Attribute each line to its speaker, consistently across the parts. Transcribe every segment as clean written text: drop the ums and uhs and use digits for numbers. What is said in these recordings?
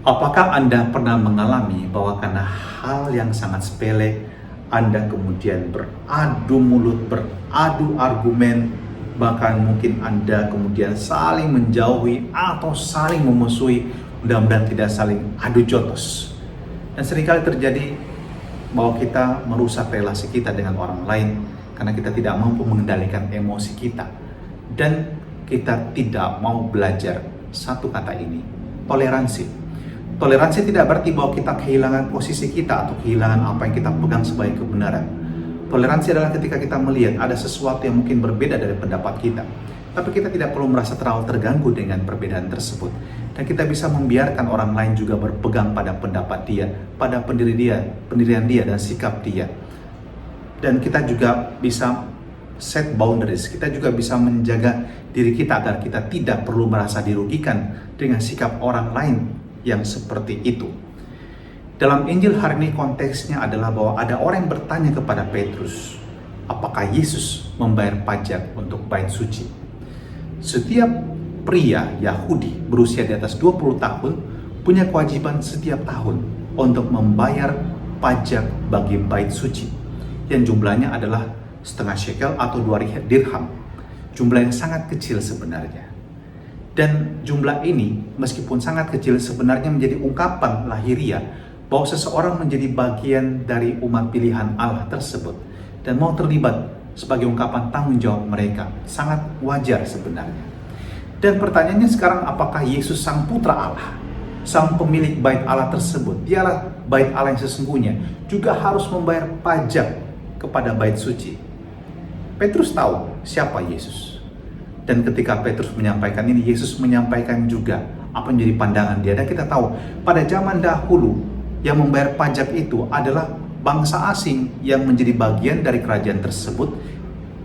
Speaker 1: Apakah Anda pernah mengalami bahwa karena hal yang sangat sepele, Anda kemudian beradu mulut, beradu argumen, bahkan mungkin Anda kemudian saling menjauhi atau saling memusuhi, mudah-mudahan tidak saling adu jotos. Dan seringkali terjadi bahwa kita merusak relasi kita dengan orang lain karena kita tidak mampu mengendalikan emosi kita. Dan kita tidak mau belajar satu kata ini, toleransi. Toleransi tidak berarti bahwa kita kehilangan posisi kita atau kehilangan apa yang kita pegang sebagai kebenaran. Toleransi adalah ketika kita melihat ada sesuatu yang mungkin berbeda dari pendapat kita, tapi kita tidak perlu merasa terlalu terganggu dengan perbedaan tersebut. Dan kita bisa membiarkan orang lain juga berpegang pada pendapat dia, pada pendirian dia dan sikap dia. Dan kita juga bisa set boundaries, kita juga bisa menjaga diri kita agar kita tidak perlu merasa dirugikan dengan sikap orang lain yang seperti itu. Dalam Injil hari ini konteksnya adalah bahwa ada orang yang bertanya kepada Petrus, apakah Yesus membayar pajak untuk bait suci? Setiap pria Yahudi berusia di atas 20 tahun punya kewajiban setiap tahun untuk membayar pajak bagi bait suci, yang jumlahnya adalah setengah shekel atau 2 dirham. Jumlah yang sangat kecil sebenarnya. Dan jumlah ini meskipun sangat kecil sebenarnya menjadi ungkapan lahiriah bahwa seseorang menjadi bagian dari umat pilihan Allah tersebut dan mau terlibat sebagai ungkapan tanggung jawab mereka. Sangat wajar sebenarnya. Dan pertanyaannya sekarang, apakah Yesus sang putra Allah, sang pemilik bait Allah tersebut, dialah bait Allah yang sesungguhnya, juga harus membayar pajak kepada bait suci? Petrus tahu siapa Yesus. Dan ketika Petrus menyampaikan ini, Yesus menyampaikan juga apa yang menjadi pandangan dia. Dan kita tahu pada zaman dahulu yang membayar pajak itu adalah bangsa asing yang menjadi bagian dari kerajaan tersebut,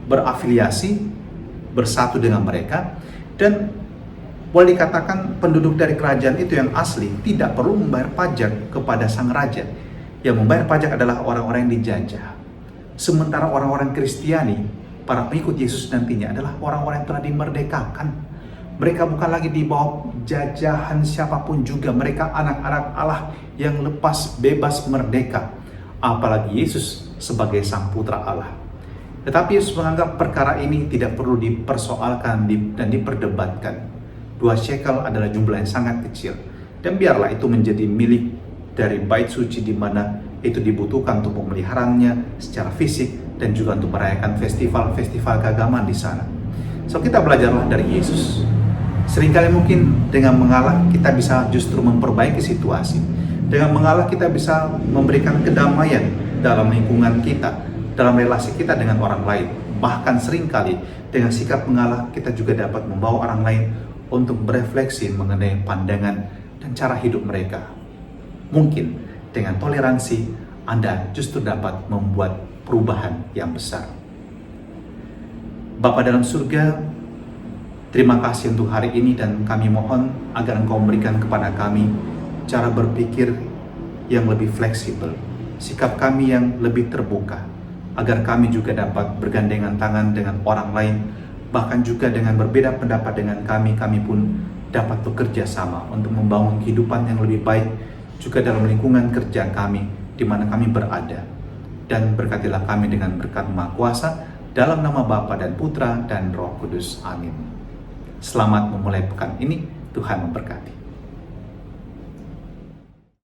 Speaker 1: berafiliasi, bersatu dengan mereka. Dan boleh dikatakan penduduk dari kerajaan itu yang asli tidak perlu membayar pajak kepada sang raja. Yang membayar pajak adalah orang-orang yang dijajah. Sementara orang-orang Kristiani, para pengikut Yesus nantinya adalah orang-orang yang telah dimerdekakan. Mereka bukan lagi di bawah jajahan siapapun juga. Mereka anak-anak Allah yang lepas, bebas, merdeka. Apalagi Yesus sebagai sang putra Allah. Tetapi Yesus menganggap perkara ini tidak perlu dipersoalkan dan diperdebatkan. 2 shekel adalah jumlah yang sangat kecil. Dan biarlah itu menjadi milik dari bait suci di mana itu dibutuhkan untuk pemeliharannya secara fisik dan juga untuk merayakan festival-festival keagamaan di sana. So kita belajarlah dari Yesus. Seringkali mungkin dengan mengalah kita bisa justru memperbaiki situasi. Dengan mengalah kita bisa memberikan kedamaian dalam lingkungan kita, dalam relasi kita dengan orang lain. Bahkan seringkali dengan sikap mengalah kita juga dapat membawa orang lain untuk berefleksi mengenai pandangan dan cara hidup mereka. Mungkin dengan toleransi Anda justru dapat membuat perubahan yang besar. Bapa dalam surga, terima kasih untuk hari ini dan kami mohon agar Engkau memberikan kepada kami cara berpikir yang lebih fleksibel, sikap kami yang lebih terbuka, agar kami juga dapat bergandengan tangan dengan orang lain, bahkan juga dengan berbeda pendapat dengan kami pun dapat bekerja sama untuk membangun kehidupan yang lebih baik juga dalam lingkungan kerja kami di mana kami berada. Dan berkatilah kami dengan berkat Maha Kuasa dalam nama Bapa dan Putra dan Roh Kudus. Amin. Selamat memulai pekan ini. Tuhan memberkati.